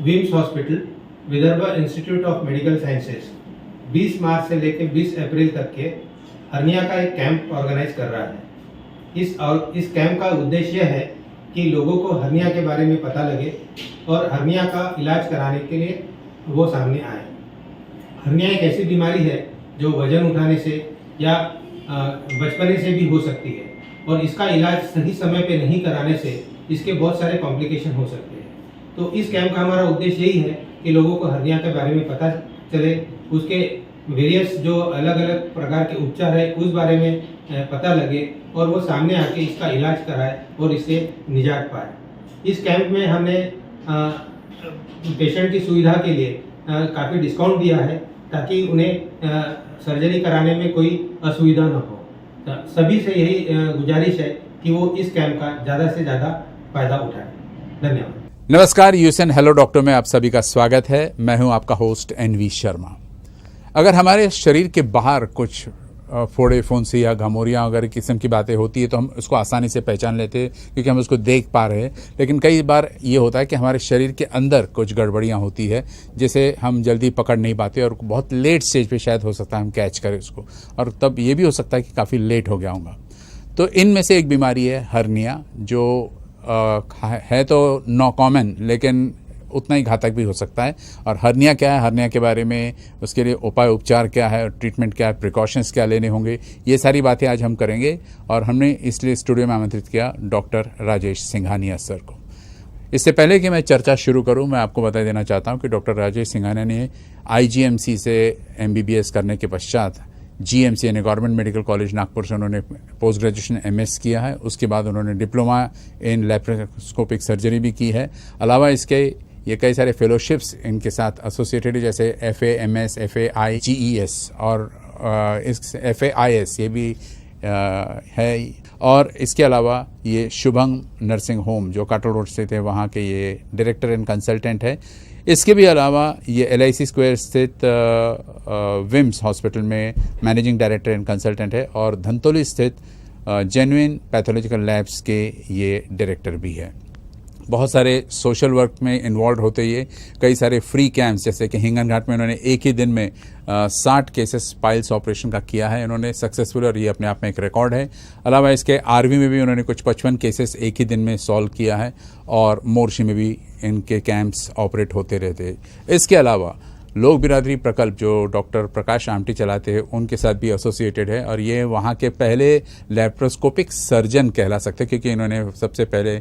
Whims hospital, Vidarbha institute of medical sciences 20 March से लेकर 20 अप्रैल तक के हर्निया का एक कैंप ऑर्गेनाइज कर रहा है। इस कैंप का उद्देश्य है कि लोगों को हर्निया के बारे में पता लगे और हर्निया का इलाज कराने के लिए वो सामने आए। हर्निया एक ऐसी बीमारी है जो वजन उठाने से या बचपने से भी हो सकती है और इसका इलाज सही समय पे नहीं कराने से इसके बहुत सारे कॉम्प्लिकेशन हो सकते हैं। तो इस कैंप का हमारा उद्देश्य यही है कि लोगों को हर्निया के बारे में पता चले, उसके वेरियस जो अलग अलग प्रकार के उपचार है उस बारे में पता लगे और वो सामने आके इसका इलाज कराए और इससे निजात पाए। इस कैंप में हमने पेशेंट की सुविधा के लिए काफ़ी डिस्काउंट दिया है ताकि उन्हें सर्जरी कराने में कोई असुविधा न हो। तो सभी से यही गुजारिश है कि वो इस कैंप का ज़्यादा से ज़्यादा फायदा उठाएं। धन्यवाद। नमस्कार, यूएसएन हेलो डॉक्टर में आप सभी का स्वागत है। मैं हूं आपका होस्ट एनवी शर्मा। अगर हमारे शरीर के बाहर कुछ फोड़े फुंसी या घमौरियाँ वगैरह किस्म की बातें होती है तो हम उसको आसानी से पहचान लेते हैं क्योंकि हम उसको देख पा रहे हैं। लेकिन कई बार ये होता है कि हमारे शरीर के अंदर कुछ गड़बड़ियाँ होती है जिसे हम जल्दी पकड़ नहीं पाते और बहुत लेट स्टेज पे शायद हो सकता है हम कैच करें उसको, और तब ये भी हो सकता है कि काफ़ी लेट हो गया होगा। तो इनमें से एक बीमारी है हर्निया, जो है तो नो कॉमन लेकिन उतना ही घातक भी हो सकता है। और हर्निया क्या है, हर्निया के बारे में, उसके लिए उपाय उपचार क्या है, ट्रीटमेंट क्या है, प्रिकॉशंस क्या लेने होंगे, ये सारी बातें आज हम करेंगे। और हमने इसलिए स्टूडियो में आमंत्रित किया डॉक्टर राजेश सिंघानिया सर को। इससे पहले कि मैं चर्चा शुरू करूं, मैं आपको बता देना चाहता हूं कि डॉक्टर राजेश सिंघानिया ने IGMC से MBBS करने के पश्चात GMC यानी गवर्नमेंट मेडिकल कॉलेज नागपुर से उन्होंने पोस्ट ग्रेजुएशन MS किया है। उसके बाद उन्होंने डिप्लोमा इन लैप्रोस्कोपिक सर्जरी भी की है। अलावा इसके ये कई सारे फेलोशिप्स इनके साथ एसोसिएटेड, जैसे FA MS, FA IGES और इस FAIS ये भी है। और इसके अलावा ये शुभम नर्सिंग होम जो काटो रोड स्थित है वहाँ के ये डायरेक्टर एंड कंसल्टेंट है। इसके भी अलावा ये LIC स्क्वायर स्थित विम्स हॉस्पिटल में मैनेजिंग डायरेक्टर एंड कंसल्टेंट है और धंतोली स्थित जेन्युइन पैथोलॉजिकल लैब्स के ये डायरेक्टर भी है। बहुत सारे सोशल वर्क में इन्वॉल्व होते ये कई सारे फ्री कैंप्स, जैसे कि हिंगन घाट में उन्होंने एक ही दिन में 60 केसेस पाइल्स ऑपरेशन का किया है इन्होंने सक्सेसफुल, और ये अपने आप में एक रिकॉर्ड है। अलावा इसके आर्मी में भी उन्होंने कुछ 55 केसेस एक ही दिन में सॉल्व किया है और मोर्शी में भी इनके कैंप्स ऑपरेट होते रहते हैं। इसके अलावा लोक बिरादरी प्रकल्प जो डॉक्टर प्रकाश आमटी चलाते हैं उनके साथ भी एसोसिएटेड है और ये वहाँ के पहले लैप्रोस्कोपिक सर्जन कहला सकते हैं क्योंकि इन्होंने सबसे पहले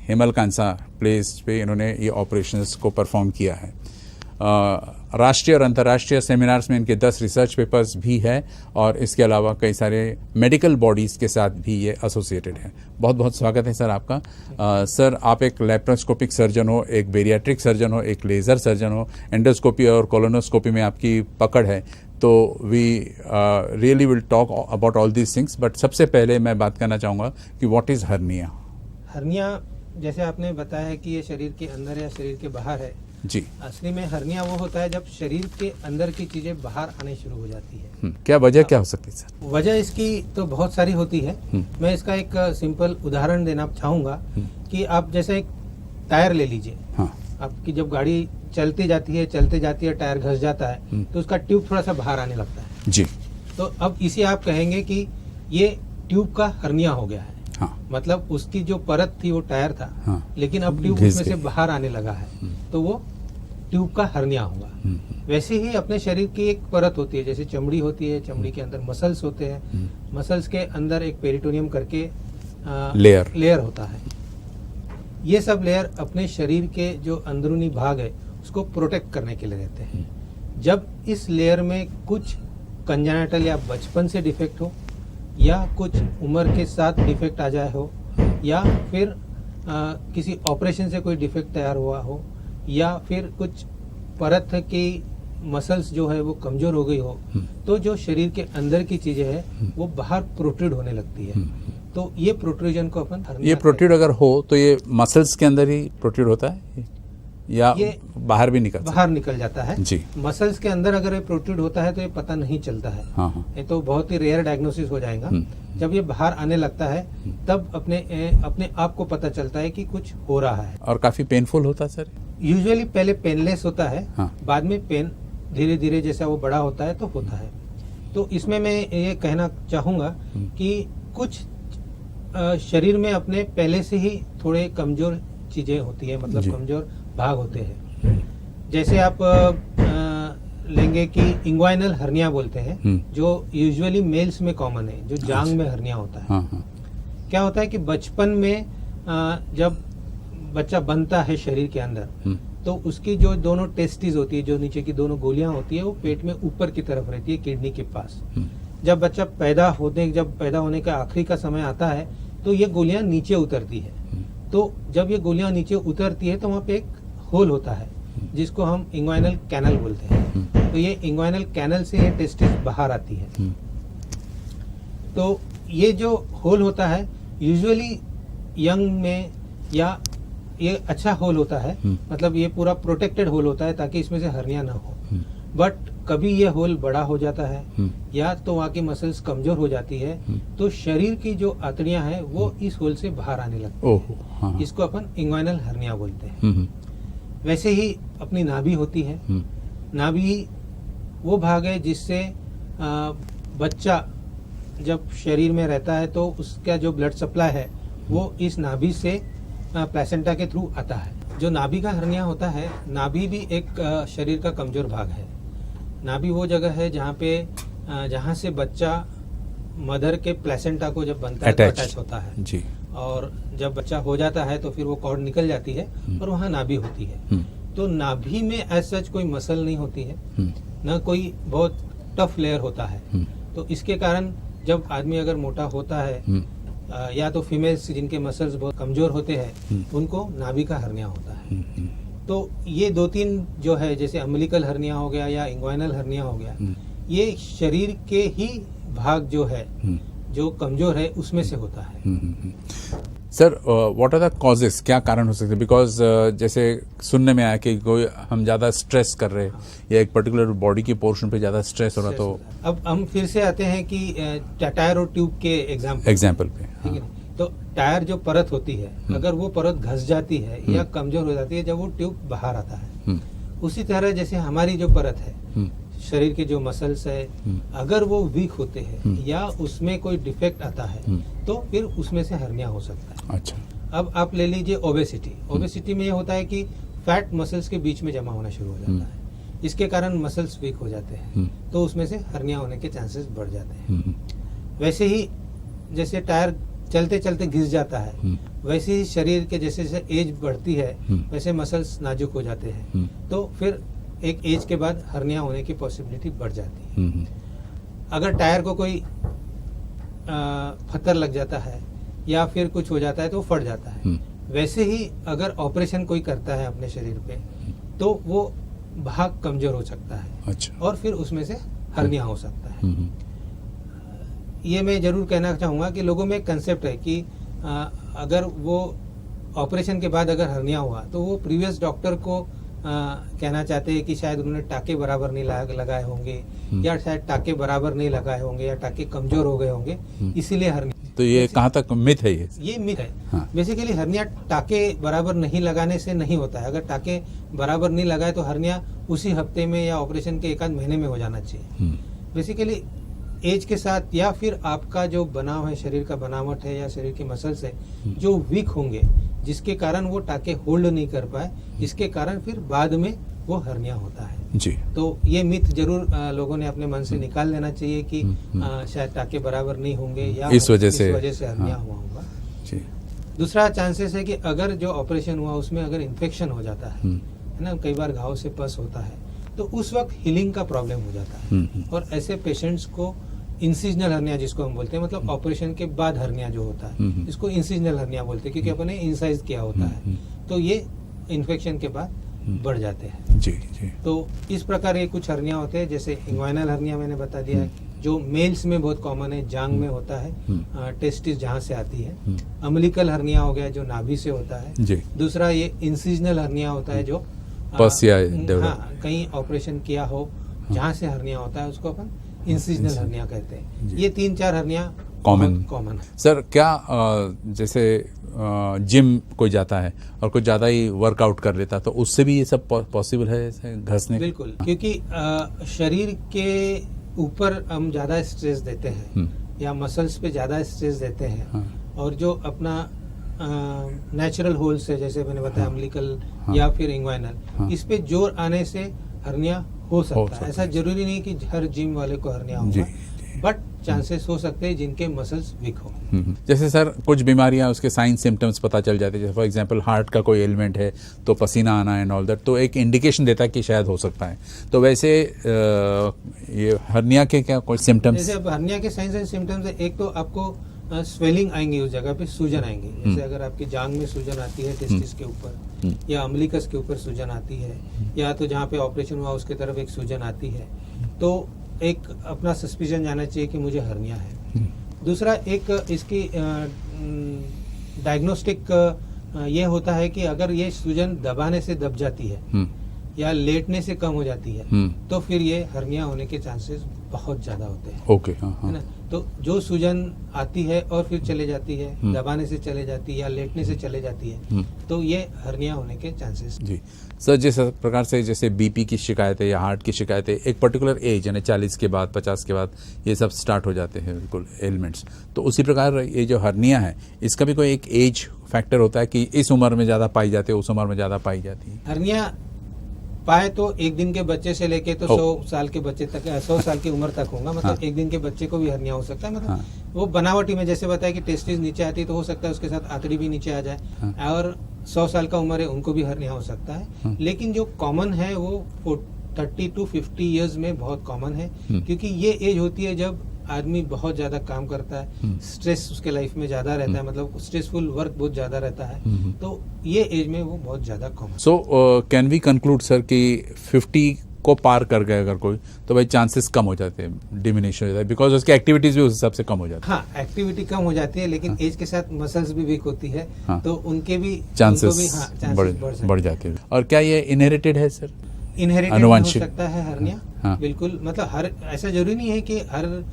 हिमलकांसा प्लेस पे इन्होंने ये ऑपरेशंस को परफॉर्म किया है। राष्ट्रीय और अंतर्राष्ट्रीय सेमिनार्स में इनके 10 रिसर्च पेपर्स भी है और इसके अलावा कई सारे मेडिकल बॉडीज़ के साथ भी ये एसोसिएटेड है। बहुत बहुत स्वागत है सर आपका। सर, आप एक लैप्रोस्कोपिक सर्जन हो, एक बेरियाट्रिक सर्जन हो, एक लेज़र सर्जन हो, एंडोस्कोपी और कोलोनोस्कोपी में आपकी पकड़ है, तो we really will talk about all these things. But सबसे पहले मैं बात करना चाहूँगा कि व्हाट इज़ हर्निया। हर्निया, जैसे आपने बताया कि ये शरीर के अंदर या शरीर के बाहर है जी। असली में हर्निया वो होता है जब शरीर के अंदर की चीजें बाहर आने शुरू हो जाती है। क्या वजह क्या हो सकती है सर? वजह इसकी तो बहुत सारी होती है। मैं इसका एक सिंपल उदाहरण देना चाहूँगा कि आप जैसे एक टायर ले लीजिए। हाँ। आपकी जब गाड़ी चलती जाती है टायर घस जाता है तो उसका ट्यूब थोड़ा सा बाहर आने लगता है जी। तो अब इसे आप कहेंगे कि ये ट्यूब का हर्निया हो गया है। हाँ। मतलब उसकी जो परत थी वो टायर था। हाँ। लेकिन अब ट्यूब उसमें से बाहर आने लगा है तो वो ट्यूब का हर्निया होगा। वैसे ही अपने शरीर की एक परत होती है, जैसे चमड़ी होती है, चमड़ी के अंदर मसल्स होते हैं, मसल्स के अंदर एक पेरिटोनियम करके लेयर होता है। ये सब लेयर अपने शरीर के जो अंदरूनी भाग है उसको प्रोटेक्ट करने के लिए रहते हैं। जब इस लेयर में कुछ कंजेनिटल या बचपन से डिफेक्ट हो या कुछ उम्र के साथ डिफेक्ट आ जाए हो या फिर किसी ऑपरेशन से कोई डिफेक्ट तैयार हुआ हो या फिर कुछ परत की मसल्स जो है वो कमजोर हो गई हो तो जो शरीर के अंदर की चीजें हैं वो बाहर प्रोट्रूड होने लगती है। तो ये प्रोट्रूजन को अपन ये प्रोट्रूड अगर हो तो ये मसल्स के अंदर ही प्रोट्रूड होता है या ये बाहर भी बाहर निकल जाता है जी। मसल्स के अंदर अगर ये प्रोट्रूड होता है तो ये पता नहीं चलता है। हाँ। ये तो बहुत ही रेयर डायग्नोसिस हो जाएगा। जब ये बाहर आने लगता है तब अपने आप को पता चलता है कि कुछ हो रहा है। और काफी पेनफुल होता है सर? यूजुअली पहले पेनलेस होता है, हाँ। बाद में पेन धीरे धीरे जैसा वो बड़ा होता है तो होता है। तो इसमें मैं ये कहना चाहूँगा कि कुछ शरीर में अपने पहले से ही थोड़े कमजोर चीजें होती है, मतलब जी। कमजोर भाग होते हैं। जैसे आप लेंगे कि इंग्वाइनल हर्निया बोलते हैं, जो यूजुअली मेल्स में कॉमन है, जो जांग में हर्निया होता है। हाँ हाँ क्या होता है कि बचपन में जब बच्चा बनता है शरीर के अंदर, तो उसकी जो दोनों टेस्टिस होती है, जो नीचे की दोनों गोलियां होती है, वो पेट में ऊपर की तरफ रहती है, किडनी के पास। जब बच्चा जब पैदा होने का आखिरी का समय आता है, तो ये गोलियां नीचे उतरती है। तो जब ये गोलियां नीचे उतरती है तो वहाँ पे एक होल होता है, जिसको हम इंग्वाइनल कैनल बोलते हैं। तो ये इंग्वाइनल कैनल से ये टेस्टिस बाहर आती है। तो ये जो होल होता है यूजुअली यंग में, या ये अच्छा होल होता है, मतलब ये पूरा प्रोटेक्टेड होल होता है ताकि इसमें से हर्निया ना हो। बट कभी ये होल बड़ा हो जाता है या तो वहाँ की मसल्स कमजोर हो जाती है, तो शरीर की जो आंतड़ियां हैं वो इस होल से बाहर आने लगती ओहो, हाँ। है। इसको अपन इंग्वाइनल हर्निया बोलते हैं। वैसे ही अपनी नाभि होती है। नाभि वो भाग है जिससे बच्चा जब शरीर में रहता है तो उसका जो ब्लड सप्लाई है वो इस नाभि से प्लेसेंटा के थ्रू आता है। जो नाभि का हर्निया होता है, नाभि भी एक शरीर का कमजोर भाग है। नाभि वो जगह है जहाँ से बच्चा मदर के प्लेसेंटा को जब बनता है तो अटैच होता है जी। और जब बच्चा हो जाता है तो फिर वो कॉर्ड निकल जाती है और वहाँ नाभि होती है। तो नाभि में एज सच कोई मसल नहीं होती है, न कोई बहुत टफ लेयर होता है। तो इसके कारण जब आदमी अगर मोटा होता है, या तो फीमेल्स जिनके मसल्स बहुत कमजोर होते हैं, उनको नाभि का हर्निया होता है। तो ये 2-3 जो है, जैसे अम्बिलिकल हर्निया हो गया या इंग्वाइनल हर्निया हो गया, ये शरीर के ही भाग जो है जो कमजोर है उसमें से होता है। Sir, what are the causes, क्या कारण हो सकते हैं? बिकॉज जैसे सुनने में आया कि कोई हम ज़्यादा स्ट्रेस कर रहे हैं या एक पर्टिकुलर बॉडी के पोर्शन पे ज़्यादा स्ट्रेस हो रहा, तो अब हम फिर से आते हैं कि टायर और ट्यूब के एग्जाम्पल पे, ठीक है। तो टायर जो परत होती है, अगर वो परत घस जाती है या कमजोर हो जाती है जब वो ट्यूब बाहर आता है, उसी तरह जैसे हमारी जो परत है, शरीर के जो मसल्स है, अगर वो वीक होते हैं या उसमें कोई डिफेक्ट आता है तो फिर उसमें से हर्निया हो सकता है। अच्छा। अब आप ले लीजिए ओबेसिटी। ओबेसिटी में ये होता है कि फैट मसल्स के बीच में जमा होना शुरू हो जाता है, इसके कारण मसल्स वीक हो जाते हैं, तो उसमें से हर्निया होने के चांसेस बढ़ जाते हैं। वैसे ही जैसे टायर चलते चलते घिस जाता है, वैसे ही शरीर के जैसे जैसे एज बढ़ती है वैसे मसल्स नाजुक हो जाते हैं, तो फिर एक एज के बाद हर्निया होने की पॉसिबिलिटी बढ़ जाती है। अगर टायर को कोई पत्थर लग जाता है या फिर कुछ हो जाता है तो फट जाता है। वैसे ही अगर ऑपरेशन कोई करता है अपने शरीर पे तो वो भाग कमजोर हो सकता है। अच्छा। और फिर उसमें से हर्निया हो सकता है। ये मैं जरूर कहना चाहूँगा कि लोगों में एक कंसेप्ट है कि अगर वो ऑपरेशन के बाद अगर हर्निया हुआ तो वो प्रीवियस डॉक्टर को कहना चाहते हैं कि शायद उन्होंने टाके बराबर नहीं लगाए होंगे या शायद टाके बराबर नहीं लगाए होंगे या टाके कमजोर हो गए होंगे, इसीलिए हर्निया। तो ये कहाँ तक मिथ है? ये मिथ है। हाँ। बेसिकली हर्निया टाके बराबर नहीं लगाने से नहीं होता है। अगर टाके बराबर नहीं लगाए तो हर्निया उसी हफ्ते में या ऑपरेशन के 1-8 महीने में हो जाना चाहिए। बेसिकली एज के साथ या फिर आपका जो बनाव है, शरीर का बनावट है या शरीर के मसल्स है जो वीक होंगे, जिसके कारण वो टाके होल्ड नहीं कर पाए, इसके कारण फिर बाद में वो हर्निया होता है जी। तो ये मिथ जरूर लोगों ने अपने मन से निकाल लेना चाहिए कि शायद टाके बराबर नहीं होंगे या इस वजह से हर्निया हुआ होगा जी। दूसरा चांसेस है कि अगर जो ऑपरेशन हुआ उसमें अगर इन्फेक्शन हो जाता है ना, कई बार घाव से पस होता है, तो उस वक्त हीलिंग का प्रॉब्लम हो जाता है। और ऐसे पेशेंट्स को इंसिजनल हर्निया जिसको हम बोलते हैं, मतलब ऑपरेशन के बाद हर्निया जो होता है, इसको इंसिजनल हर्निया बोलते हैं क्योंकि अपने इंसाइज किया होता है, तो ये इन्फेक्शन के बाद बढ़ जाते हैं जी जी। तो इस प्रकार ये कुछ हर्निया होते हैं। जैसे इंग्वाइनल हर्निया मैंने बता दिया है, जो मेल्स में बहुत कॉमन है, जांग में होता है, टेस्टिस जहाँ से आती है। अम्बिलिकल हर्निया हो गया जो नाभि से होता है जी। दूसरा ये इंसिजनल हर्निया होता है जो पस या कहीं ऑपरेशन किया हो जहाँ से हर्निया होता है उसको अपन इंसिजनल हर्निया कहते हैं। ये 3-4 हर्निया कॉमन है। सर क्या जैसे जिम कोई जाता है और कुछ ज़्यादा ही वर्कआउट कर लेता तो उससे भी ये सब पॉसिबल है ऐसे घसने? बिल्कुल, क्योंकि शरीर के ऊपर हम ज़्यादा स्ट्रेस देते हैं या मसल्स पे ज़्यादा स्ट्रेस देते हैं। हाँ। और जो अपना नेचुरल होल्स है, जैसे मैंने बताया अम्बिलिकल या फिर इंग्वाइनल, इस पे जोर आने से हर्निया हो सकता है। ऐसा जरूरी नहीं कि हर जिम वाले को हर्निया होगा, बट चांसेस हो सकते हैं जिनके मसल्स वीक हो। जैसे सर कुछ बीमारियां उसके साइन सिम्टम्स पता चल जाते हैं, जैसे फॉर एग्जांपल हार्ट का कोई एलिमेंट है तो पसीना आना एंड ऑल दैट, तो एक इंडिकेशन देता है कि शायद हो सकता है। तो वैसे ये हर्निया के क्या कोई सिम्टम्स? जैसे अब हर्निया के साइंस एंड सिम्टम्स है, एक तो आपको स्वेलिंग आएंगी, उस जगह पे सूजन आएंगी। जैसे अगर आपकी जांग में सूजन आती है टेस्टिस के ऊपर, या अम्बिलिकस के ऊपर सूजन आती है, या तो जहाँ पे ऑपरेशन हुआ उसके तरफ एक सूजन आती है, तो एक अपना सस्पिशन जाना चाहिए कि मुझे हर्निया है। दूसरा एक इसकी डायग्नोस्टिक ये होता है कि अगर ये सूजन दबाने से दब जाती है या लेटने से कम हो जाती है तो फिर ये हर्निया होने के चांसेस बहुत ज्यादा होते हैं। ओके, है ना? तो जो सूजन आती है और फिर चले जाती है, दबाने से चले जाती है या लेटने से चले जाती है, तो ये हर्निया होने के चांसेस। जी सर, जिस प्रकार से जैसे बीपी की शिकायतें या हार्ट की शिकायतें एक पर्टिकुलर एज यानी 40 के बाद 50 के बाद ये सब स्टार्ट हो जाते हैं बिल्कुल एलिमेंट्स, तो उसी प्रकार ये जो हर्निया है इसका भी कोई एक एज फैक्टर होता है कि इस उम्र में ज़्यादा पाई जाती है, उस उम्र में ज़्यादा पाई जाती है? हर्निया पाए तो एक दिन के बच्चे से लेके तो 100 साल के बच्चे तक, 100 साल की उम्र तक होगा। मतलब एक दिन के बच्चे को भी हर्निया हो सकता है। मतलब वो बनावटी में जैसे बताया कि टेस्टिस नीचे आती है तो हो सकता है उसके साथ आंतड़ी भी नीचे आ जाए, और 100 साल का उम्र है उनको भी हर्निया हो सकता है। लेकिन जो कॉमन है वो 30 to 50 ईयर्स में बहुत कॉमन है, क्योंकि ये एज होती है जब आदमी बहुत ज्यादा काम करता है, स्ट्रेस उसके लाइफ में ज्यादा रहता है, मतलब स्ट्रेसफुल वर्क बहुत ज्यादा रहता है, तो ये एज में वो बहुत ज्यादा common. So can we conclude sir कि 50 को पार कर गए अगर कोई तो भाई चांसेस कम हो जाते हैं, डिमिनिश हो जाता है, बिकॉज उसकी एक्टिविटीज भी उस हिसाब से कम हो जाती है? हाँ, एक्टिविटी कम हो जाती है, लेकिन एज के साथ मसल्स भी वीक होती है, तो उनके भी चांसेस बढ़ जाते हैं। और क्या ये इनहेरिटेड है सर? इनहेरिटेड हो सकता है हर्निया, बिल्कुल। मतलब हर ऐसा जरूरी नहीं है कि हर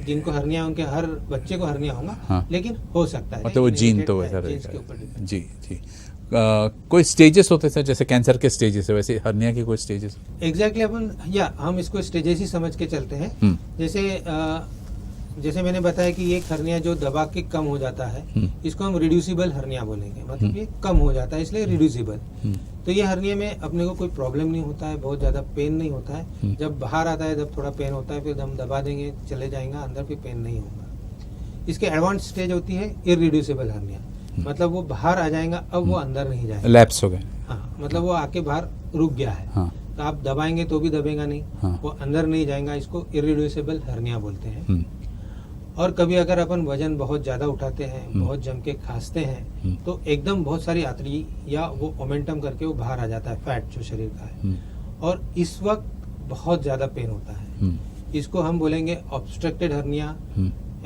जिनको हर्निया उनके हर बच्चे को हर्निया होगा, लेकिन हो सकता है। मतलब वो जीन तो वैसा रहेगा। जी जी। कोई स्टेजेस होते हैं जैसे कैंसर के स्टेजेस है, वैसे हर्निया के कोई स्टेजेस? एग्जैक्टली अपन हम इसको स्टेजेस ही समझ के चलते हैं। जैसे मैंने बताया कि ये हर्निया जो दबा के कम हो जाता है, इसको हम रिड्यूसिबल हर्निया बोलेंगे। मतलब ये कम हो जाता है इसलिए रिड्यूसिबल। तो ये हर्निया में अपने को कोई प्रॉब्लम नहीं होता है, बहुत ज्यादा पेन नहीं होता है। जब बाहर आता है तब थोड़ा पेन होता है, फिर हम दबा देंगे चले जाएगा अंदर, फिर पेन नहीं होगा। इसके एडवांस स्टेज होती है इरिड्यूसिबल हर्निया, मतलब वो बाहर आ जाएगा, अब वो अंदर नहीं जाएगा, लैप्स हो गए। हाँ, मतलब वो आके बाहर रुक गया है। तो आप दबाएंगे तो भी दबेगा नहीं, वो अंदर नहीं जाएगा। इसको इरिड्यूसिबल हर्निया बोलते हैं। और कभी अगर अपन वजन बहुत ज्यादा उठाते हैं, बहुत जम के खांसते हैं, तो एकदम बहुत सारी आंतड़ी या वो मोमेंटम करके वो बाहर आ जाता है, फैट जो शरीर का है, और इस वक्त बहुत ज्यादा पेन होता है। इसको हम बोलेंगे ऑब्स्ट्रक्टेड हर्निया,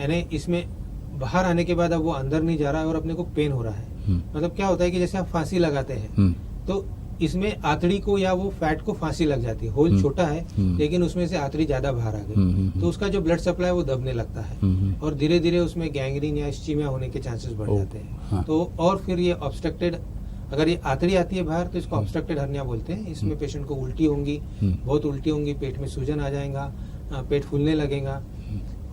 यानी इसमें बाहर आने के बाद अब वो अंदर नहीं जा रहा है और अपने को पेन हो रहा है। मतलब क्या होता है कि जैसे आप फांसी लगाते हैं, तो इसमें आंतड़ी को या वो फैट को फांसी लग जाती है। होल छोटा है लेकिन उसमें से आंतड़ी ज्यादा बाहर आ गई, तो उसका जो ब्लड सप्लाई वो दबने लगता है, और धीरे धीरे उसमें गैंग्रीन या इस्चीमिया होने के चांसेस बढ़ जाते हैं। तो और फिर ये ऑब्स्ट्रक्टेड, अगर ये आंतड़ी आती है बाहर तो इसको ऑब्स्ट्रक्टेड हर्निया बोलते हैं। इसमें पेशेंट को उल्टी होंगी, बहुत उल्टी होंगी, पेट में सूजन आ जाएगा, पेट फूलने लगेगा,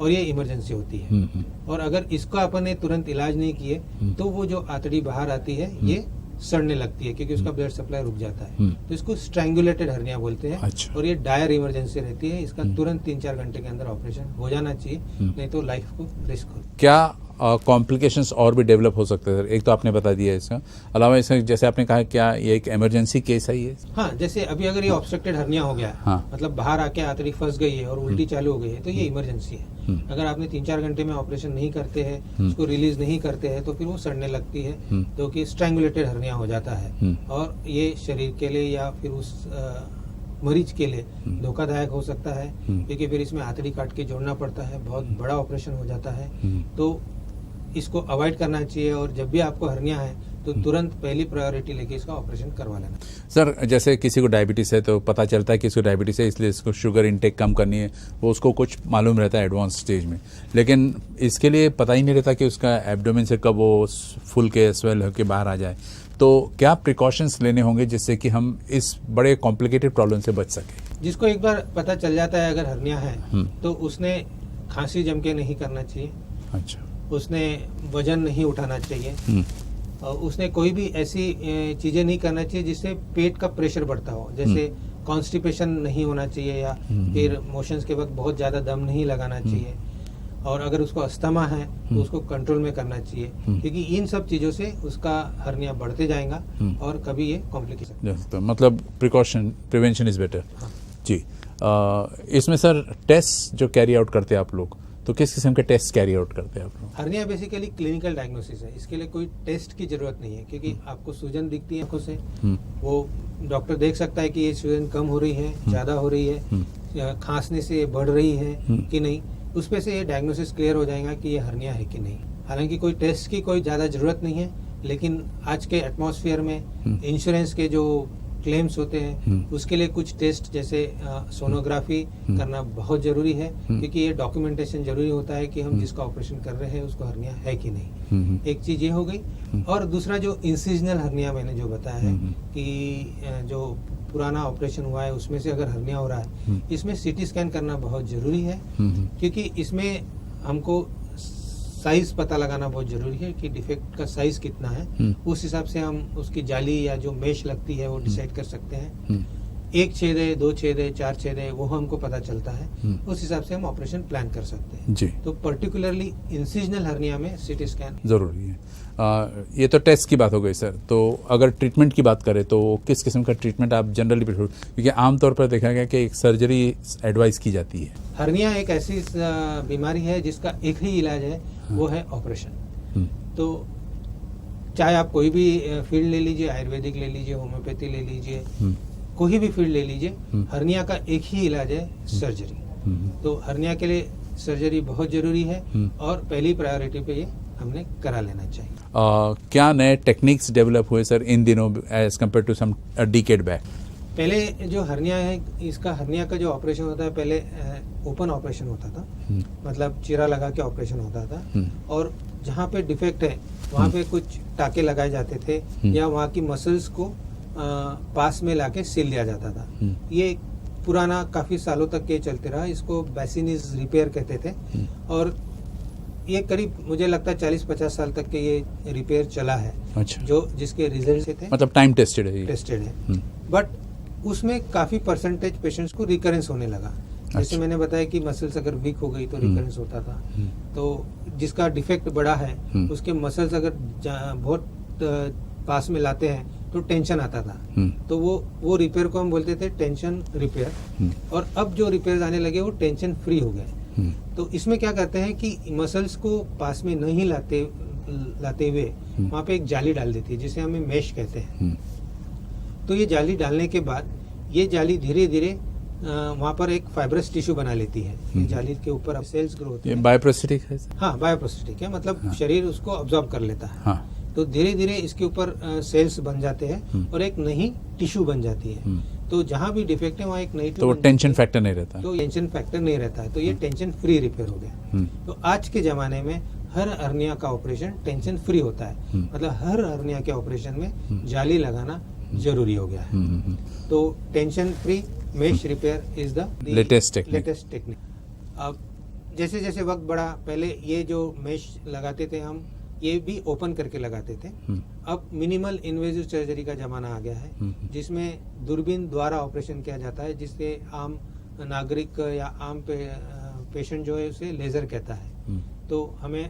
और ये इमरजेंसी होती है। और अगर इसका अपन ने तुरंत इलाज नहीं किए तो वो जो आंतड़ी बाहर आती है ये सड़ने लगती है, क्योंकि उसका ब्लड सप्लाई रुक जाता है। तो इसको स्ट्रैंगुलेटेड हर्निया बोलते हैं। अच्छा। और ये डायर इमरजेंसी रहती है, इसका तुरंत 3-4 घंटे के अंदर ऑपरेशन हो जाना चाहिए, नहीं तो लाइफ को रिस्क हो। क्या कॉम्प्लिकेशंस और भी डेवलप हो सकते हैं सर? एक तो आपने बता दिया, इसका अलावा इसका जैसे आपने कहा क्या ये एक इमरजेंसी केस है ये? हाँ, जैसे अभी अगर ये ऑब्स्ट्रक्टेड हर्निया हो गया है, मतलब बाहर आके आंतड़ी फंस गई है और उल्टी चालू हो गई है, तो ये इमरजेंसी है। अगर आपने 3-4 घंटे में ऑपरेशन नहीं करते हैं, उसको रिलीज नहीं करते हैं, तो फिर वो सड़ने लगती है, जो कि स्ट्रैंगुलेटेड हर्निया हो जाता है। और ये शरीर के लिए या फिर उस मरीज के लिए धोखादायक हो सकता है, क्योंकि फिर इसमें आंतड़ी काट के जोड़ना पड़ता है, बहुत बड़ा ऑपरेशन हो जाता है। तो इसको अवॉइड करना चाहिए, और जब भी आपको हर्निया है तो तुरंत पहली प्रायोरिटी लेके इसका ऑपरेशन करवा लेना। सर जैसे किसी को डायबिटीज़ है तो पता चलता है कि इसको डायबिटीज़ है इसलिए इसको शुगर इंटेक कम करनी है, वो उसको कुछ मालूम रहता है एडवांस स्टेज में, लेकिन इसके लिए पता ही नहीं रहता कि उसका एब्डोमेन से कब वो फुल के स्वेल होकर बाहर आ जाए। तो क्या प्रिकॉशंस लेने होंगे जिससे कि हम इस बड़े कॉम्प्लिकेटेड प्रॉब्लम से बच सकें? जिसको एक बार पता चल जाता है अगर हर्निया है तो उसने खांसी जम के नहीं करना चाहिए। अच्छा। उसने वजन नहीं उठाना चाहिए। और उसने कोई भी ऐसी चीजें नहीं करना चाहिए जिससे पेट का प्रेशर बढ़ता हो, जैसे कॉन्स्टिपेशन नहीं होना चाहिए या फिर मोशंस के वक्त बहुत ज्यादा दम नहीं लगाना चाहिए। और अगर उसको अस्थमा है तो उसको कंट्रोल में करना चाहिए, क्योंकि इन सब चीजों से उसका हर्निया बढ़ते जाएगा और कभी ये कॉम्प्लिकेशन। तो मतलब प्रिवेंशन इज बेटर। हाँ। जी। इसमें सर टेस्ट जो कैरी आउट करते हैं आप लोग, तो किस किस्म के टेस्ट कैरी आउट करते हैं आप लोग? हर्निया बेसिकली क्लिनिकल डायग्नोसिस है, इसके लिए कोई टेस्ट की जरूरत नहीं है, क्योंकि आपको सूजन दिखती है आंखों से, वो डॉक्टर देख सकता है कि ये सूजन कम हो रही है, ज्यादा हो रही है, खांसने से ये बढ़ रही है कि नहीं, उस पे से ये डायग्नोसिस क्लियर हो जाएगा कि ये हर्निया है कि नहीं। हालांकि कोई टेस्ट की कोई ज्यादा जरूरत नहीं है, लेकिन आज के एटमॉस्फेयर में इंश्योरेंस के जो क्लेम्स होते हैं उसके लिए कुछ टेस्ट जैसे सोनोग्राफी करना बहुत जरूरी है, क्योंकि ये डॉक्यूमेंटेशन जरूरी होता है कि हम जिसका ऑपरेशन कर रहे हैं उसको हर्निया है कि नहीं। एक चीज ये हो गई। और दूसरा जो इंसिजनल हर्निया मैंने जो बताया है कि जो पुराना ऑपरेशन हुआ है उसमें से अगर हर्निया हो रहा है, इसमें सीटी स्कैन करना बहुत जरूरी है, क्योंकि इसमें हमको साइज पता लगाना बहुत जरूरी है कि डिफेक्ट का साइज कितना है। उस हिसाब से हम उसकी जाली या जो मेश लगती है वो डिसाइड कर सकते हैं। 1 छेद है, 2 छेद है, 4 छेद है, वो हमको पता चलता है। उस हिसाब से हम ऑपरेशन प्लान कर सकते हैं। जी। तो पर्टिकुलरली इंसिजनल हर्निया में सीटी स्कैन जरूरी है। ये तो टेस्ट की बात हो गई सर। तो अगर ट्रीटमेंट की बात करें तो किस किस्म का ट्रीटमेंट आप जनरली प्रेफर, क्योंकि आमतौर पर देखा गया कि एक सर्जरी एडवाइस की जाती है। हर्निया एक ऐसी बीमारी है जिसका एक ही इलाज है, वो है ऑपरेशन। तो चाहे आप कोई भी फील्ड ले लीजिए, आयुर्वेदिक ले लीजिए, होम्योपैथी ले लीजिए, कोई भी फील्ड ले लीजिए, हर्निया का एक ही इलाज है सर्जरी। तो हर्निया के लिए सर्जरी बहुत जरूरी है और पहली प्रायोरिटी पे ये हमने करा लेना चाहिए। क्या नए टेक्निक्स डेवलप हुए सर इन दिनों as compare to some decade back? पहले जो हर्निया है, इसका हर्निया का जो ऑपरेशन होता है, पहले ओपन ऑपरेशन होता था, मतलब चीरा लगा के ऑपरेशन होता था, और जहाँ पे डिफेक्ट है वहाँ पे कुछ टाके लगाए जाते थे या वहाँ की मसल्स को पास में लाके सिल दिया जाता था। ये पुराना काफी सालों तक ये चलते रहा, इसको बेसिनीज रिपेयर कहते थे, और ये करीब मुझे लगता है 40-50 साल तक के ये रिपेयर चला है। अच्छा। जो जिसके रिजल्ट थे, मतलब टाइम टेस्टेड है। टेस्टेड है। बट उसमें काफी परसेंटेज पेशेंट्स को रिकरेंस होने लगा। जैसे मैंने बताया कि मसल्स अगर वीक हो गई तो रिकरेंस होता था। तो जिसका डिफेक्ट बड़ा है उसके मसल्स अगर बहुत पास में लाते हैं तो टेंशन आता था। तो वो रिपेयर को हम बोलते थे टेंशन रिपेयर। और अब जो रिपेयर आने लगे वो टेंशन फ्री हो गए। तो इसमें क्या करते हैं कि मसल्स को पास में नहीं लाते हुए वहाँ पे एक जाली डाल देती है, जिसे हमें मेश कहते हैं। तो ये जाली डालने के बाद ये जाली धीरे धीरे वहाँ पर एक फाइब्रस टिश्यू बना लेती है। ये जाली के ऊपर सेल्स ग्रो होते हैं। बायोप्रोस्थेटिक है? हाँ, बायोप्रोस्थेटिक है, मतलब शरीर उसको ऑब्जॉर्व कर लेता है। हाँ। तो धीरे धीरे इसके ऊपर सेल्स बन जाते हैं और एक नई टिश्यू बन जाती है। तो जहाँ भी डिफेक्ट है वहाँ एक नई तो टेंशन फैक्टर नहीं रहता। तो टेंशन फैक्टर नहीं रहता है, तो ये टेंशन फ्री रिपेयर हो गया। तो आज के जमाने में हर हर्निया का ऑपरेशन टेंशन फ्री होता है, मतलब हर हर्निया के ऑपरेशन में जाली लगाना जरूरी हो गया है। तो tension free mesh repair is the latest technique. अब जैसे जैसे वक्त बढ़ा, पहले ये जो मेश लगाते थे हम, ये भी ओपन करके लगाते थे। अब मिनिमल इन्वेजिव सर्जरी का जमाना आ गया है, जिसमें दूरबीन द्वारा ऑपरेशन किया जाता है, जिससे आम नागरिक या आम पेशेंट जो है उसे लेजर कहता है। तो हमें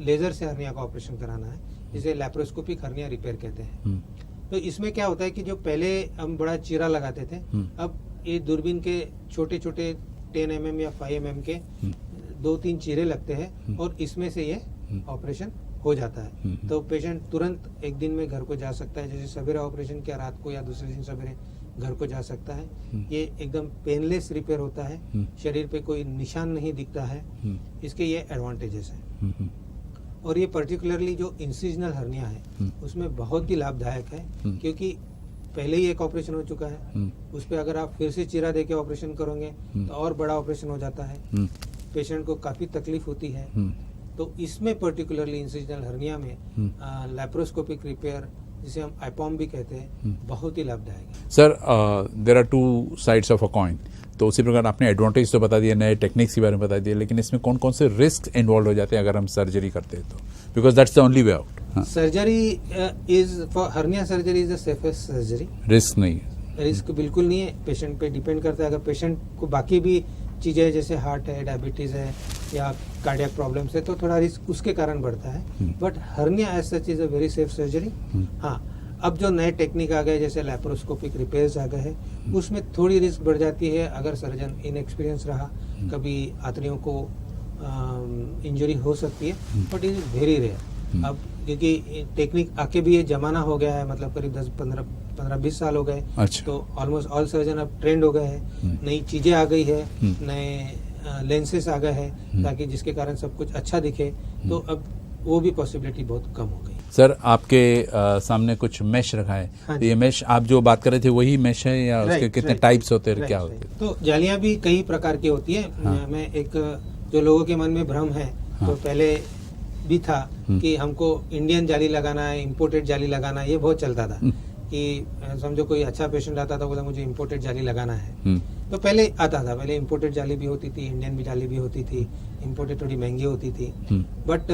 लेजर से हर्निया का ऑपरेशन कराना है, जिसे लैप्रोस्कोपिक हर्निया रिपेयर कहते हैं। तो इसमें क्या होता है कि जो पहले हम बड़ा चीरा लगाते थे, अब ये दूरबीन के छोटे छोटे 10 mm या 5 mm के 2-3 चीरे लगते हैं और इसमें से ये ऑपरेशन हो जाता है। तो पेशेंट तुरंत एक दिन में घर को जा सकता है, जैसे सवेरे ऑपरेशन किया रात को या दूसरे दिन सवेरे घर को जा सकता है। ये एकदम पेनलेस रिपेयर होता है, शरीर पे कोई निशान नहीं दिखता है। इसके ये एडवांटेजेस हैं। और ये पर्टिकुलरली जो इंसिजनल हर्निया है उसमें बहुत ही लाभदायक है, क्योंकि पहले ही एक ऑपरेशन हो चुका है, उस पर अगर आप फिर से चीरा देके ऑपरेशन करोगे तो और बड़ा ऑपरेशन हो जाता है, पेशेंट को काफ़ी तकलीफ होती है। तो इसमें पर्टिकुलरली इंसिजनल हर्निया में लैप्रोस्कोपिक रिपेयर, जिसे हम आईपॉम भी कहते हैं, बहुत ही लाभदायक है। Sir there are two sides of a coin, तो उसी प्रकार आपने एडवांटेज तो बता दिया, नए टेक्निक्स के बारे में बता दिया, लेकिन इसमें कौन कौन से रिस्क इन्वॉल्व हो जाते हैं अगर हम सर्जरी करते हैं तो, because that's the only way out. Surgery is for hernia surgery is the safest surgery. Risk नहीं, रिस्क बिल्कुल नहीं है, पेशेंट पे डिपेंड करता है। अगर पेशेंट को बाकी भी चीज़ें जैसे हार्ट है, डायबिटीज़ है या कार्डियक प्रॉब्लम्स है तो थोड़ा रिस्क उसके कारण बढ़ता है, but hernia as such is a very safe surgery. हाँ, अब जो नए टेक्निक आ गए जैसे लैप्रोस्कोपिक रिपेयर्स आ गए हैं, उसमें थोड़ी रिस्क बढ़ जाती है अगर सर्जन इनएक्सपीरियंस रहा, कभी आंतड़ियों को इंजरी हो सकती है, बट इज वेरी रेयर। अब क्योंकि टेक्निक आके भी ये जमाना हो गया है, मतलब करीब 10-15-20 साल हो गए, अच्छा। तो ऑलमोस्ट ऑल सर्जन अब ट्रेंड हो गए हैं, नई चीज़ें आ गई है, नए लेंसेस आ गए हैं, ताकि जिसके कारण सब कुछ अच्छा दिखे, तो अब वो भी पॉसिबिलिटी बहुत कम हो गई। सर आपके सामने कुछ मेश रखा है, हाँ तो ये मेश आप जो बात कर रहे थे वही मेश है या उसके राइट, कितने राइट, टाइप्स होते हैं, राइट, क्या राइट। होते हैं? तो जालियां भी कई प्रकार की होती है। हाँ। मैं एक जो लोगों के मन में भ्रम है, हाँ। तो पहले भी था कि हमको इंडियन जाली लगाना है, इम्पोर्टेड जाली लगाना है, ये बहुत चलता था कि समझो कोई अच्छा पेशेंट आता था, बोला मुझे इम्पोर्टेड जाली लगाना है। तो पहले आता था, पहले इम्पोर्टेड जाली भी होती थी, इंडियन भी जाली भी होती थी, इम्पोर्टेड थोड़ी महंगी होती थी, but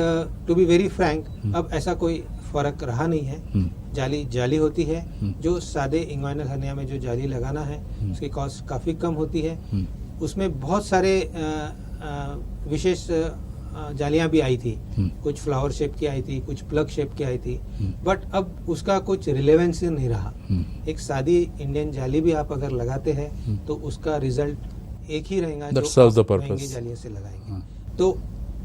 to be very frank अब ऐसा कोई फर्क रहा नहीं है। जाली जाली होती है। जो सादे इंग्वाइनल हर्निया में जो जाली लगाना है उसकी कॉस्ट काफ़ी कम होती है। उसमें बहुत सारे विशेष जालियां भी आई थी, कुछ फ्लावर शेप की आई थी, कुछ प्लग शेप की आई थी, बट अब उसका कुछ रिलेवेंस नहीं रहा। एक सादी इंडियन जाली भी आप अगर लगाते हैं तो उसका रिजल्ट एक ही रहेगा That जो serves the आप purpose. महंगी जालियों से लगाएंगे। तो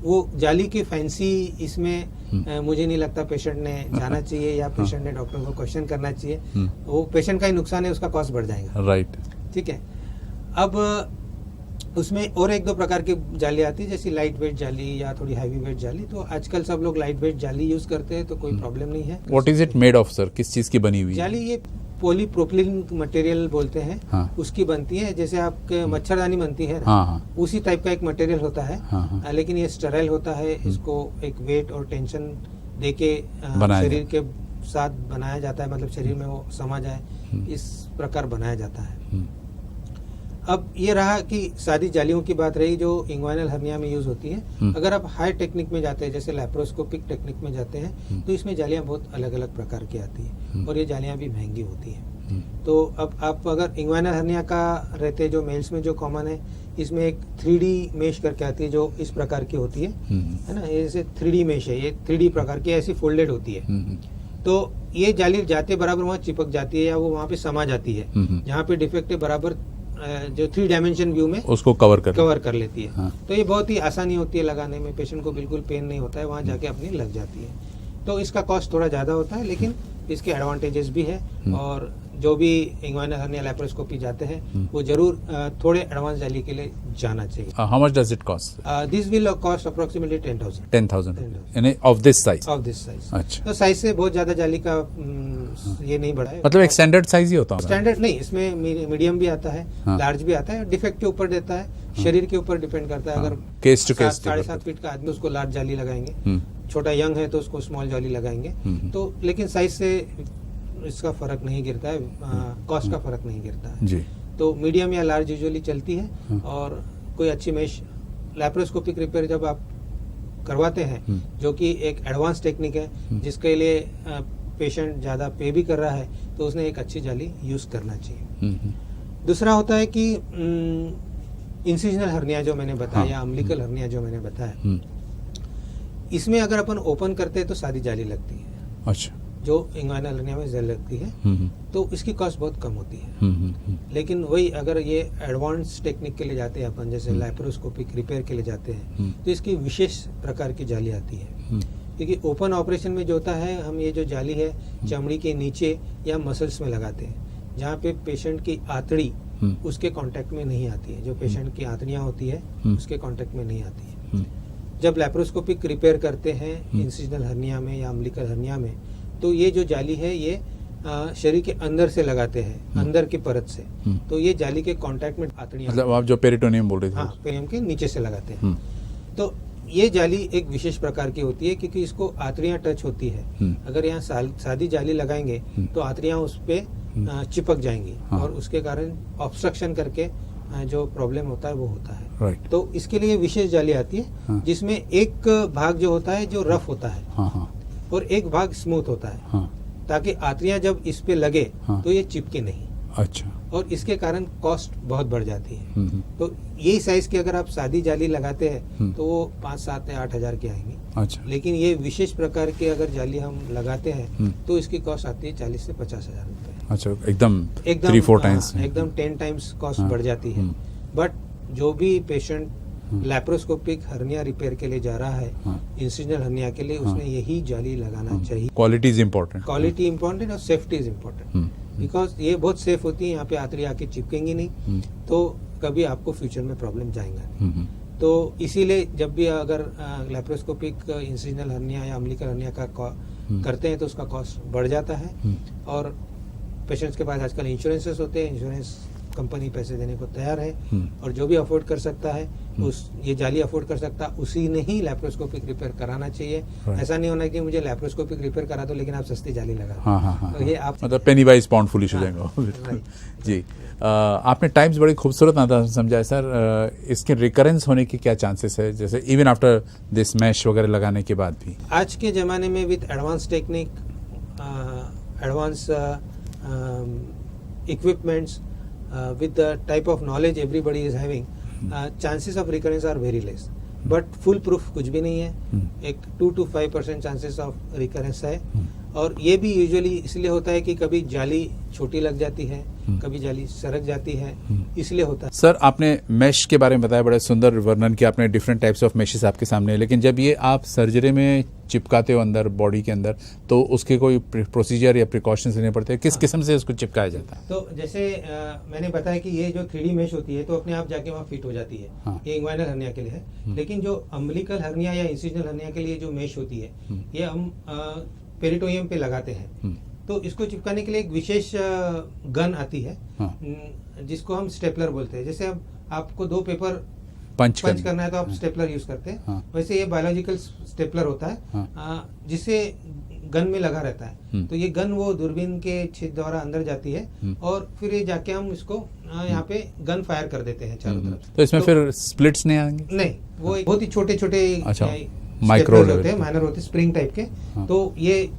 वो जाली की फैंसी इसमें मुझे नहीं लगता पेशेंट ने जाना चाहिए या पेशेंट ने डॉक्टर को क्वेश्चन करना चाहिए। वो पेशेंट का ही नुकसान है, उसका कॉस्ट बढ़ जाएगा। राइट। ठीक है। अब उसमें और एक दो प्रकार की जाली आती है, जैसे लाइट वेट जाली या थोड़ी हैवी वेट जाली। तो आजकल सब लोग लाइट वेट जाली यूज करते हैं, तो कोई प्रॉब्लम नहीं है। What is it made of sir, किस चीज की बनी हुई है? जाली ये पॉलीप्रोपिलीन मटेरियल बोलते हैं, हाँ। उसकी बनती है, जैसे आपके मच्छरदानी बनती है, हाँ, हाँ। उसी टाइप का एक मटेरियल होता है। हाँ, हाँ। लेकिन ये स्टेराइल होता है, इसको एक वेट और टेंशन देके बनाया शरीर के साथ बनाया जाता है, मतलब शरीर में वो समा जाए, इस प्रकार बनाया जाता है। अब ये रहा कि सादी जालियों की बात रही जो इंग्वाइनल हर्निया में यूज होती है। अगर आप हाई टेक्निक में जाते हैं, जैसे लैप्रोस्कोपिक टेक्निक में जाते हैं, तो इसमें जालियां बहुत अलग अलग प्रकार की आती है और ये जालियां भी महंगी होती हैं। तो अब आप अगर इंग्वाइनल हर्निया का रहते जो मेल्स में जो कॉमन है, इसमें एक 3D मेश करके आती है जो इस प्रकार की होती है ना, ये जैसे 3D मेश है, ये 3D प्रकार की ऐसी फोल्डेड होती है। तो ये जाली जाते बराबर वहाँ चिपक जाती है या वो वहाँ पे समा जाती है, जहाँ पे डिफेक्ट है बराबर जो 3 डायमेंशन व्यू में उसको कवर कर लेती है। हाँ। तो ये बहुत ही आसानी होती है लगाने में, पेशेंट को बिल्कुल पेन नहीं होता है, वहाँ जाके अपनी लग जाती है। तो इसका कॉस्ट थोड़ा ज़्यादा होता है, लेकिन इसके एडवांटेजेस भी है। और जो भी इंग्वाइनल हर्निया लैप्रोस्कोपी जाते हैं वो जरूर थोड़े एडवांस जाली के लिए जाना चाहिए। How much does it cost? This will cost approximately 10,000 यानी of this size? Of this size. अच्छा। तो साइज से बहुत ज्यादा जाली का ये नहीं बढ़ा है, मतलब एक स्टैंडर्ड साइज ही होता है? स्टैंडर्ड नहीं, इसमें मीडियम भी आता है, लार्ज भी आता है, डिफेक्ट के ऊपर देता है, शरीर के ऊपर डिपेंड करता है। अगर केस टू केस 7.5 फीट का आदमी, उसको लार्ज जाली लगाएंगे, छोटा यंग है तो उसको स्मॉल जाली लगाएंगे। तो लेकिन साइज से इसका फर्क नहीं गिरता है, कॉस्ट का फर्क नहीं गिरता है जी। तो मीडियम या लार्ज यूजुअली चलती है। और कोई अच्छी मेश लैप्रोस्कोपिक रिपेयर जब आप करवाते हैं, जो कि एक एडवांस टेक्निक है जिसके लिए पेशेंट ज़्यादा पे भी कर रहा है, तो उसने एक अच्छी जाली यूज करना चाहिए। दूसरा होता है कि इंसिजनल हर्निया जो मैंने बताया, या अम्बिलिकल हर्निया जो मैंने बताया, इसमें अगर अपन ओपन करते हैं तो सादी जाली लगती है। अच्छा। जो इंग्वाइनल हर्निया में जेल लगती है, तो इसकी कॉस्ट बहुत कम होती है। लेकिन वही अगर ये एडवांस टेक्निक के लिए जाते हैं अपन, जैसे लैप्रोस्कोपिक रिपेयर के लिए जाते हैं, तो इसकी विशेष प्रकार की जाली आती है। क्योंकि ओपन ऑपरेशन में जो होता है, हम ये जो जाली है चमड़ी के नीचे या मसल्स में लगाते हैं, जहाँ पे पेशेंट की आंतड़ी उसके कांटेक्ट में नहीं आती है, जो पेशेंट की आंतड़ियाँ होती है उसके कांटेक्ट में नहीं आती है। जब लैप्रोस्कोपिक रिपेयर करते हैं इंसिजनल हर्निया में या अम्बिलिकल हर्निया में, तो ये जो जाली है ये शरीर के अंदर से लगाते हैं, अंदर की परत से। तो ये जाली के कांटेक्ट में आंतड़ियां, मतलब आप जो पेरिटोनियम बोल रहे थे, हाँ, पेरिटोनियम के नीचे से लगाते हैं। तो ये जाली एक विशेष प्रकार की होती है क्योंकि इसको आंतड़ियां टच होती है। अगर यहाँ सादी जाली लगाएंगे तो आंतड़ियां उस पे चिपक जाएंगी और उसके कारण ऑब्स्ट्रक्शन करके जो प्रॉब्लम होता है वो होता है। राइट। तो इसके लिए विशेष जाली आती है जिसमें एक भाग जो होता है जो रफ होता है और एक भाग स्मूथ होता है, ताकि आंतड़ियां जब इस पे लगे तो ये चिपके नहीं। अच्छा। और इसके कारण कॉस्ट बहुत बढ़ जाती है। तो यही साइज की अगर आप सादी जाली लगाते हैं तो वो 5, 7 या 8 हजार की आएंगी। अच्छा। लेकिन ये विशेष प्रकार की अगर जाली हम लगाते हैं तो इसकी कॉस्ट आती है 40 से 50 हजार रुपए। अच्छा, एकदम 3-4 टाइम्स, एकदम 10 टाइम्स कॉस्ट बढ़ जाती है। बट जो भी पेशेंट लैप्रोस्कोपिक हर्निया रिपेयर के लिए जा रहा है, इंसिजनल हर्निया के लिए, उसने यही जाली लगाना चाहिए। Quality is important, quality important और सेफ्टी इज इम्पोर्टेंट, बिकॉज ये बहुत सेफ होती है। यहाँ पे आंतड़ी आके चिपकेंगी नहीं, तो कभी आपको फ्यूचर में प्रॉब्लम जाएगा नहीं। तो इसीलिए जब भी अगर लैप्रोस्कोपिक इंसिजनल हर्निया या अम्बिलिकल हर्निया का करते हैं तो उसका कॉस्ट बढ़ जाता है। और पेशेंट्स के पास आजकल इंश्योरेंसेस होते हैं, इंश्योरेंस कंपनी पैसे देने को तैयार है, और जो भी अफोर्ड कर सकता है उस ये जाली अफोर्ड कर सकता है उसी ने ही लैप्रोस्कोपिक रिपेयर कराना चाहिए। ऐसा नहीं होना कि मुझे लैप्रोस्कोपिक रिपेयर करा दो लेकिन आप सस्ती जाली लगा दो। तो ये आप मतलब पेनी वाइज पाउंड फुलिश हो जाएगा। जी, आपने टाइम्स बड़ी खूबसूरत अंदाज में समझाया सर। इसके रिकरेंस होने की क्या चांसेस है, जैसे इवन आफ्टर दिस मैश वगैरह लगाने के बाद भी? आज के ज़माने में with advance technique, advance equipments, with the type of knowledge everybody is having, chances of recurrence are very less. But full proof कुछ भी नहीं है। एक 2 to 5% चांसेस ऑफ रिकरेंस है। और ये भी यूजुअली इसलिए होता है कि कभी जाली छोटी लग जाती है, कभी जाली सरक जाती है, इसलिए होता है। सर, आपने मैश के बारे में बताया, बड़ा सुंदर वर्णन किया आपने, डिफरेंट टाइप्स ऑफ मैशेस आपके सामने। लेकिन जब ये आप सर्जरी में चिपकाते हो अंदर बॉडी के अंदर, तो उसके कोई प्रोसीजर या प्रिकॉशंस लेने पड़ते हैं? किस किस्म से उसको चिपकाया जाता है? तो जैसे मैंने बताया कि ये जो 3D मैश होती है तो अपने आप जाके वहाँ फिट हो जाती है। ये इंग्वाइनल हर्निया के लिए है। लेकिन जो अम्बिलिकल हर्निया या इंसिजनल हर्निया के लिए जो मैश होती है, ये हम पेरिटोनियम पे लगाते हैं। तो इसको चिपकाने के लिए एक विशेष गन आती है, जिसको हम स्टेपलर बोलते हैं। जैसे अब आपको 2 पेपर पंच करना है तो आप स्टेपलर यूज करते हैं, वैसे ये बायोलॉजिकल स्टेपलर होता है, जिसे गन में लगा रहता है। तो ये गन वो दूरबीन के छेद द्वारा अंदर जाती है और फिर ये जाके हम इसको यहाँ पे गन फायर कर देते हैं चारों तरफ। तो इसमें फिर स्प्लिट्स नहीं आएंगे? नहीं, वो बहुत ही छोटे छोटे माइक्रो होते हैं, माइनर होते हैं, स्प्रिंग टाइप के। तो ये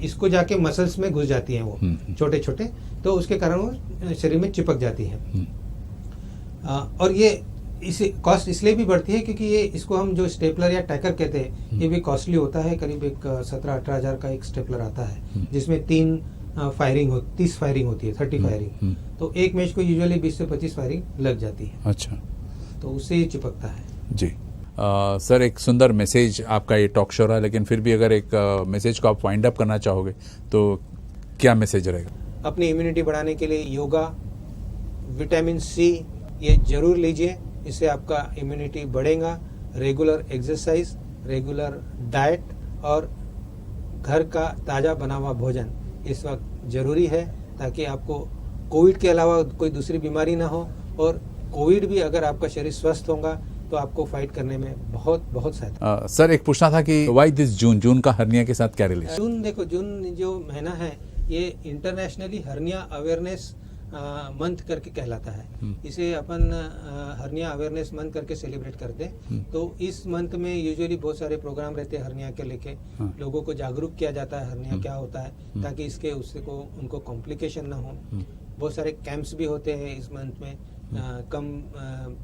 इसको जाके मसल्स में घुस जाती हैं वो छोटे छोटे, तो उसके कारण वो शरीर में चिपक जाती है। और ये इसे कॉस्ट इसलिए भी बढ़ती है क्योंकि ये इसको हम जो स्टेपलर या टैकर कहते हैं, ये भी कॉस्टली होता है। करीब एक 17-18 हजार का एक स्टेपलर आता है, जिसमें 30 फायरिंग होती है, 30 फायरिंग। तो एक मैच को यूजुअली 20 से 25 फायरिंग लग जाती है। अच्छा, तो उससे ये चिपकता है। जी। सर, एक सुंदर मैसेज आपका ये टॉक शो रहा है, लेकिन फिर भी अगर एक मैसेज को आप वाइंड अप करना चाहोगे तो क्या मैसेज रहेगा? अपनी इम्यूनिटी बढ़ाने के लिए योगा, विटामिन सी ये जरूर लीजिए, इससे आपका इम्यूनिटी बढ़ेगा। रेगुलर एक्सरसाइज, रेगुलर डाइट और घर का ताज़ा बना हुआ भोजन इस वक्त ज़रूरी है, ताकि आपको कोविड के अलावा कोई दूसरी बीमारी ना हो। और कोविड भी अगर आपका शरीर स्वस्थ होगा तो आपको फाइट करने में बहुत बहुत सहायता। सर, एक पूछना था कि व्हाई दिस जून का हर्निया के साथ क्या रिलेशन? जून, देखो, जून जो महीना है ये इंटरनेशनली हर्निया अवेयरनेस मंथ करके कहलाता है। इसे अपन हर्निया अवेयरनेस मंथ करके सेलिब्रेट करते हैं। तो इस मंथ में यूजुअली बहुत सारे प्रोग्राम रहते हैं हर्निया के लेके, लोगों को जागरूक किया जाता है हर्निया क्या होता है, ताकि इसके उससे को उनको कॉम्प्लिकेशन ना हो। बहुत सारे कैंप्स भी होते हैं इस मंथ में, कम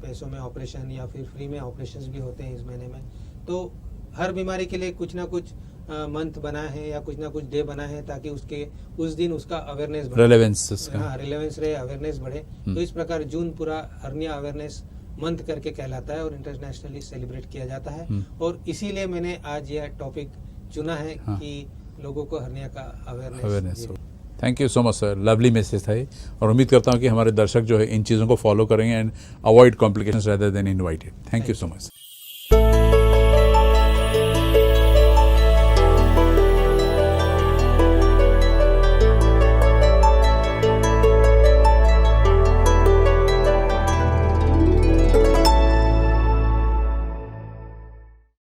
पैसों में ऑपरेशन या फिर फ्री में ऑपरेशंस भी होते हैं इस महीने में। तो हर बीमारी के लिए कुछ ना कुछ मंथ बना है या कुछ ना कुछ डे बना है, ताकि उसके उस दिन उसका अवेयरनेस बढ़े, रिलेवेंस रहे, अवेयरनेस बढ़े। तो इस प्रकार जून पूरा हर्निया अवेयरनेस मंथ करके कहलाता है और इंटरनेशनली सेलिब्रेट किया जाता है। और इसीलिए मैंने आज यह टॉपिक चुना है कि लोगों को हर्निया का awareness. Thank you so much sir, lovely message था ये, और उम्मीद करता हूँ कि हमारे दर्शक जो है इन चीज़ों को फॉलो करेंगे and avoid complications rather than invited. Thank you so much.